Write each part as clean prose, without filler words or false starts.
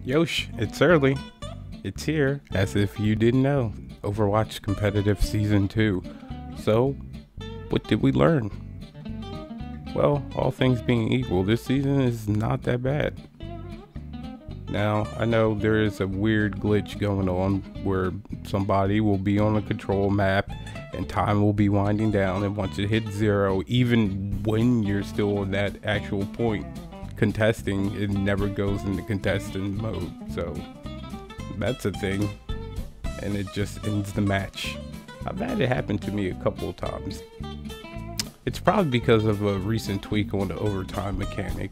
Yosh, it's early. It's here, as if you didn't know. Overwatch Competitive Season 2. So, what did we learn? Well, all things being equal, this season is not that bad. Now, I know there is a weird glitch going on where somebody will be on a control map and time will be winding down, and once it hits 0, even when you're still on that actual point contesting, it never goes into contestant mode. So that's a thing, and it just ends the match. I've had it happen to me a couple of times. It's probably because of a recent tweak on the overtime mechanic.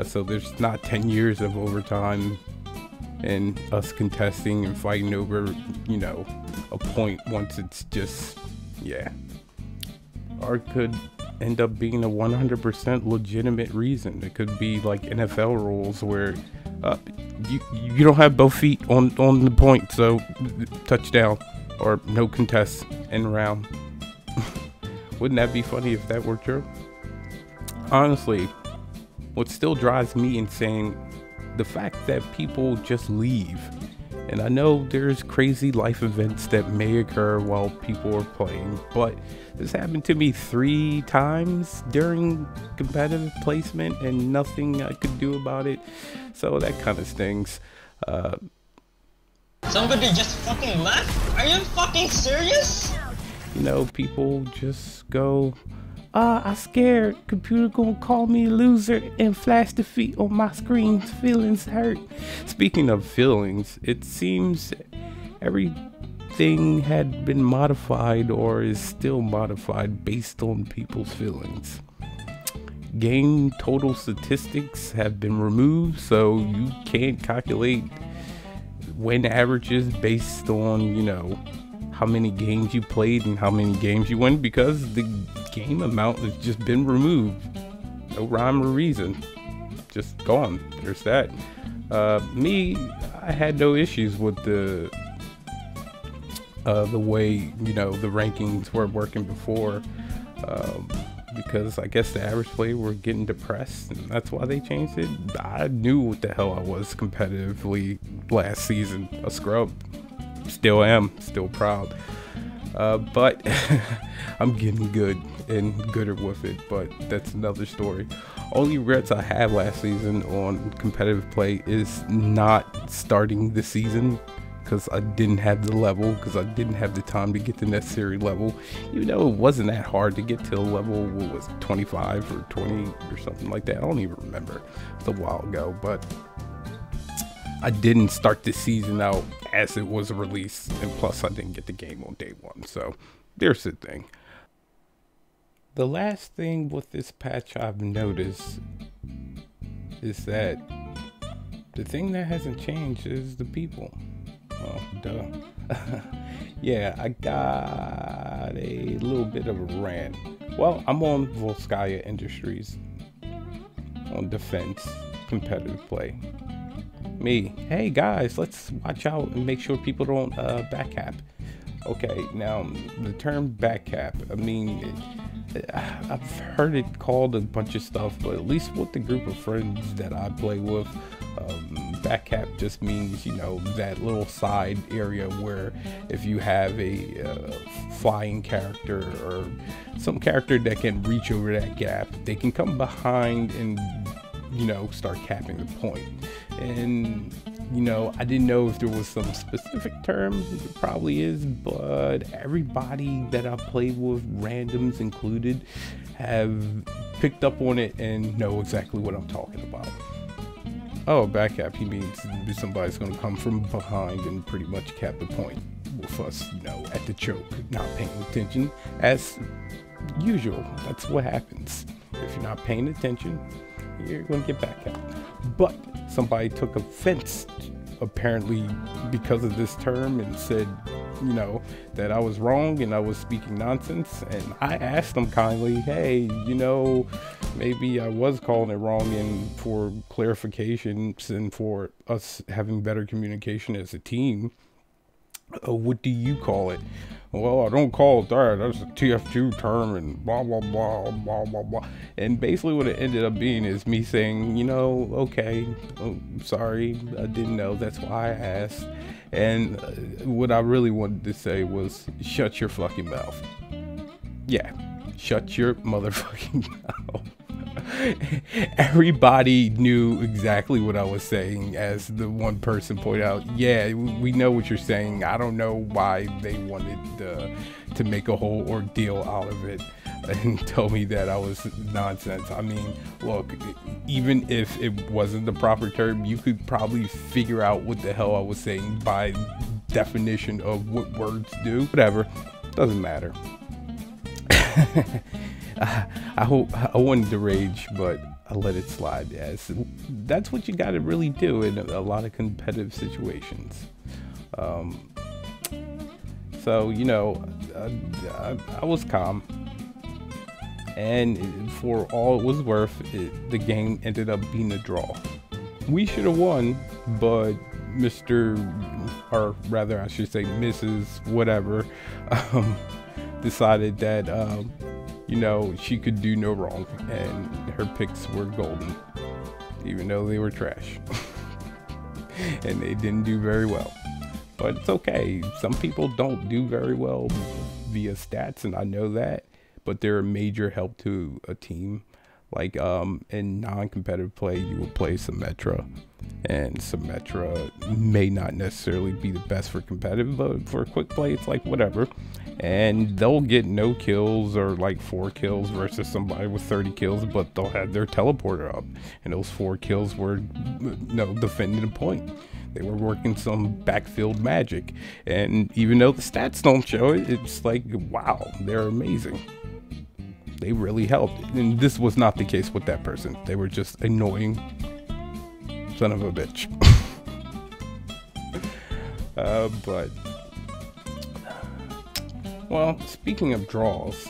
So there's not 10 years of overtime and us contesting and fighting over, a point once it's just, yeah. Or it could end up being a 100% legitimate reason. It could be like NFL rules where you don't have both feet on the point, so touchdown or no contest end round. Wouldn't that be funny if that were true? Honestly, what still drives me insane, the fact that people just leave. And I know there's crazy life events that may occur while people are playing, but this happened to me 3 times during competitive placement and nothing I could do about it. So that kind of stings. Somebody just fucking left? Are you fucking serious? People just go, I scared. Computer gonna call me a loser and flash defeat on my screen. Feelings hurt. Speaking of feelings, it seems everything had been modified or is still modified based on people's feelings. Game total statistics have been removed, so you can't calculate win averages based on, how many games you played and how many games you win, because the game amount has just been removed. No rhyme or reason. Just gone. There's that. I had no issues with the way, the rankings were working before, because I guess the average player were getting depressed, and that's why they changed it. I knew what the hell I was competitively last season. A scrub. Still am, still proud, but I'm getting good and gooder with it, but that's another story. Only regrets I have last season on competitive play is not starting the season, because I didn't have the level, because I didn't have the time to get the necessary level, even though it wasn't that hard to get to a level, what was it, 25 or 20 or something like that. I don't even remember. It's a while ago, but I didn't start the season out as it was released, and plus I didn't get the game on day 1, so there's the thing. The last thing with this patch I've noticed is that the thing that hasn't changed is the people. Oh, duh. Yeah, I got a little bit of a rant. Well, I'm on Volskaya Industries, on defense, competitive play. Me, hey guys, let's watch out and make sure people don't backcap. Okay, now the term backcap, I've heard it called a bunch of stuff, but at least with the group of friends that I play with, backcap just means, that little side area where if you have a flying character or some character that can reach over that gap, they can come behind and start capping the point. And I didn't know if there was some specific term. There probably is, but everybody that I played with, randoms included, have picked up on it and know exactly what I'm talking about. Oh, backcap, he means somebody's going to come from behind and pretty much cap the point with us, at the choke, not paying attention as usual. That's what happens. If you're not paying attention, you're going to get backcapped. But somebody took offense, apparently, because of this term, and said, that I was wrong and I was speaking nonsense. And I asked them kindly, hey, maybe I was calling it wrong, and for clarifications and for us having better communication as a team, What do you call it? Well, I don't call it that. That's a TF2 term and blah, blah, blah, blah, blah, blah. And basically what it ended up being is me saying, you know, okay, sorry, I didn't know. That's why I asked. And what I really wanted to say was, shut your fucking mouth. Yeah, shut your motherfucking mouth. Everybody knew exactly what I was saying, as the one person pointed out. Yeah, we know what you're saying. I don't know why they wanted to make a whole ordeal out of it and tell me that I was nonsense. I mean, look, even if it wasn't the proper term, you could probably figure out what the hell I was saying by definition of what words do. Whatever, doesn't matter. I wanted to rage, but I let it slide. Yes, that's what you got to really do in a lot of competitive situations. So, you know, I was calm, and for all it was worth, the game ended up being a draw. We should have won, but Mr. or rather I should say Mrs. whatever decided that you know, she could do no wrong, and her picks were golden, even though they were trash. And they didn't do very well. But it's okay. Some people don't do very well via stats, and I know that, but they're a major help to a team. Like in non-competitive play, you will play Symmetra, and Symmetra may not necessarily be the best for competitive, but for quick play, it's like whatever. And they'll get no kills or like 4 kills versus somebody with 30 kills, but they'll have their teleporter up, and those 4 kills were defending a point. They were working some backfield magic, and even though the stats don't show it, it's like, wow, they're amazing. They really helped. And this was not the case with that person. They were just annoying son of a bitch. But well, speaking of draws,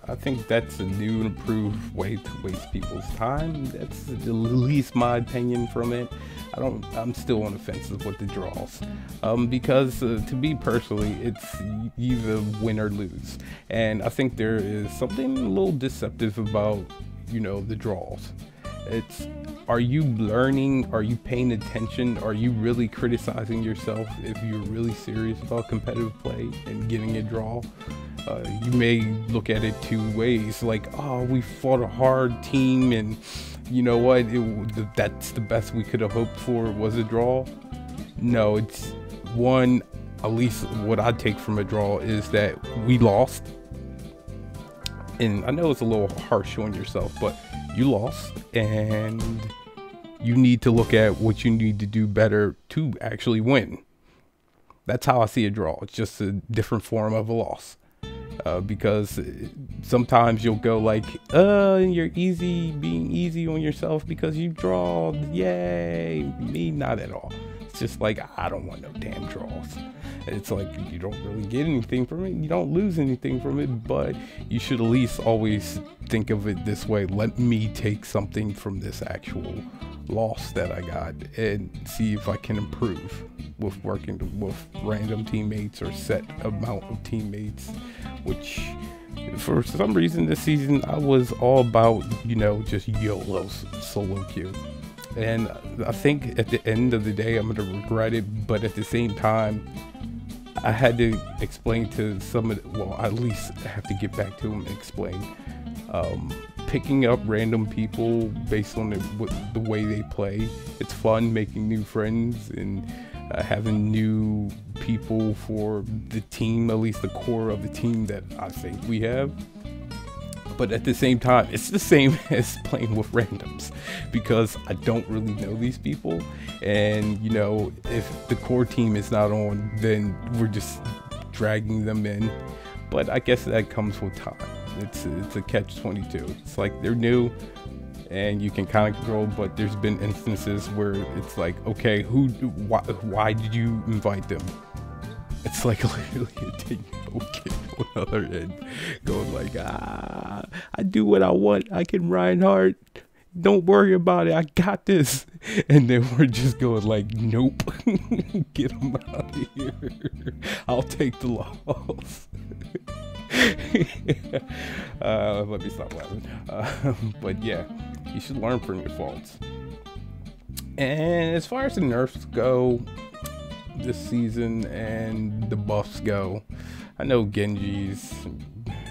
I think that's a new and improved way to waste people's time. That's at least my opinion from it. I'm still on the fence with the draws, because to me personally, it's either win or lose. And I think there is something a little deceptive about, you know, the draws. It's, are you learning? Are you paying attention? Are you really criticizing yourself if you're really serious about competitive play and getting a draw? You may look at it 2 ways, like, oh, we fought a hard team, and you know what, that's the best we could have hoped for was a draw. No, it's one, at least what I take from a draw is that we lost. And I know it's a little harsh on yourself, but you lost, and you need to look at what you need to do better to actually win. That's how I see a draw. It's just a different form of a loss. Because sometimes you'll go like, you're being easy on yourself because you draw, yay. Me, not at all. It's just like, I don't want no damn draws. It's like, you don't really get anything from it, you don't lose anything from it, but you should at least always think of it this way: let me take something from this actual loss that I got and see if I can improve with working with random teammates or set amount of teammates, which for some reason this season I was all about, you know, just YOLO solo queue. And I think at the end of the day I'm gonna regret it, but at the same time I had to explain to some of the, well, at least I have to get back to them and explain, picking up random people based on the way they play. It's fun making new friends and having new people for the team, at least the core of the team that I think we have. But at the same time, it's the same as playing with randoms, because I don't really know these people, and you know, if the core team is not on, then we're just dragging them in. But I guess that comes with time. It's a catch-22. It's like they're new and you can kind of control, but there's been instances where it's like, okay, why did you invite them? It's like literally a 10-year-old kid on the other end going like, I do what I want. I can Reinhardt. Don't worry about it. I got this. And then we're just going like, nope. Get him out of here. I'll take the loss. Let me stop laughing. But yeah, you should learn from your faults. And as far as the nerfs go this season and the buffs go, I know Genjis,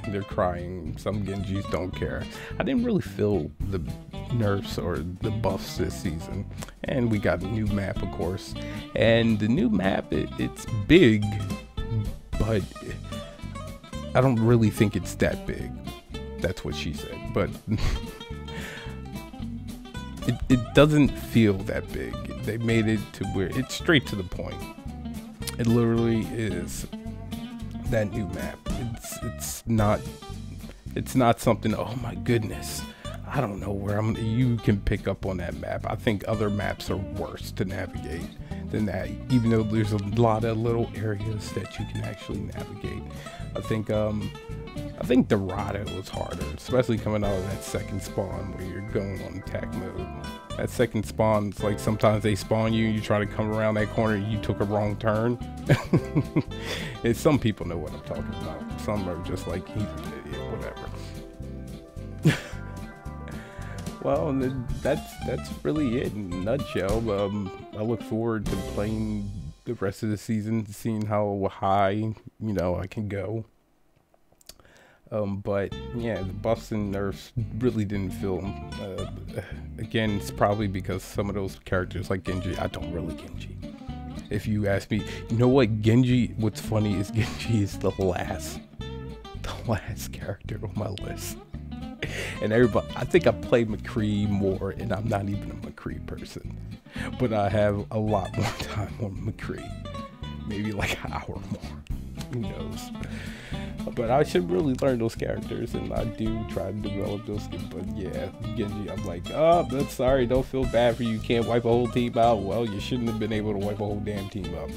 they're crying. Some Genjis don't care. I didn't really feel the nerfs or the buffs this season. And we got a new map, of course. And the new map, it's big, but I don't really think it's that big. That's what she said. But it doesn't feel that big. They made it to where it's straight to the point. It literally is that new map. It's not something, oh my goodness, I don't know where you can pick up on that map. I think other maps are worse to navigate than that, even though there's a lot of little areas that you can actually navigate. I think Dorado was harder, especially coming out of that second spawn where you're going on attack mode. That second spawn, it's like sometimes they spawn you and you try to come around that corner and you took a wrong turn. And some people know what I'm talking about. Some are just like, he's an idiot, whatever. Well, that's really it in a nutshell. I look forward to playing the rest of the season, seeing how high, I can go. But yeah, the buffs and nerfs really didn't feel again, it's probably because some of those characters like Genji, I don't really Genji. If you ask me, you know what, Genji, what's funny is Genji is the last character on my list. And everybody, I think I play McCree more, and I'm not even a McCree person, but I have a lot more time on McCree, maybe like an hour more, who knows. But I should really learn those characters, and I do try to develop those. But yeah, Genji, I'm like, oh, that's sorry, don't feel bad for you. Can't wipe a whole team out. Well, you shouldn't have been able to wipe a whole damn team up.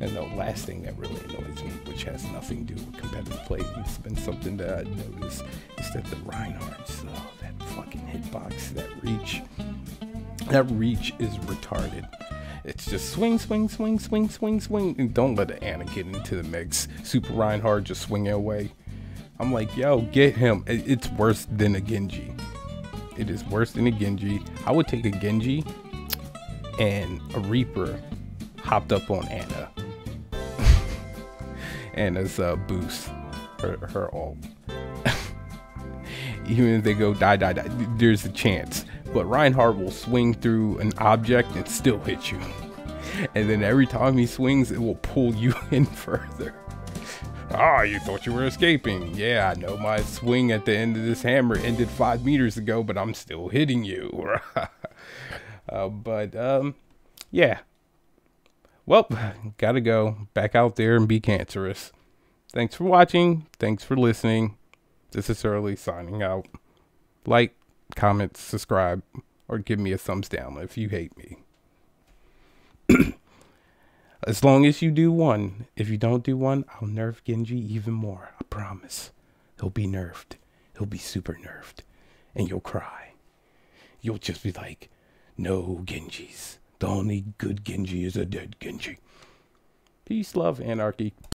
And the last thing that really annoys me, which has nothing to do with competitive play, it's been something that I noticed, is that the Reinhardts, that fucking hitbox, that reach is retarded. It's just swing, swing, swing, swing, swing, swing. And don't let Anna get into the mix. Super Reinhardt just swinging away. I'm like, yo, get him. It's worse than a Genji. It is worse than a Genji. I would take a Genji and a Reaper hopped up on Anna. Anna's boost, her ult. Even if they go die, there's a chance. But Reinhardt will swing through an object and still hit you. And then every time he swings, it will pull you in further. Ah, you thought you were escaping. Yeah, I know my swing at the end of this hammer ended 5 meters ago, but I'm still hitting you. Yeah. Well, gotta go back out there and be cancerous. Thanks for watching. Thanks for listening. This is Shirley signing out. Like, comment, subscribe, or give me a thumbs down if you hate me. As long as you do one. If you don't do one, I'll nerf Genji even more. I promise. He'll be nerfed. He'll be super nerfed. And you'll cry. You'll just be like, no Genjis. The only good Genji is a dead Genji. Peace, love, anarchy.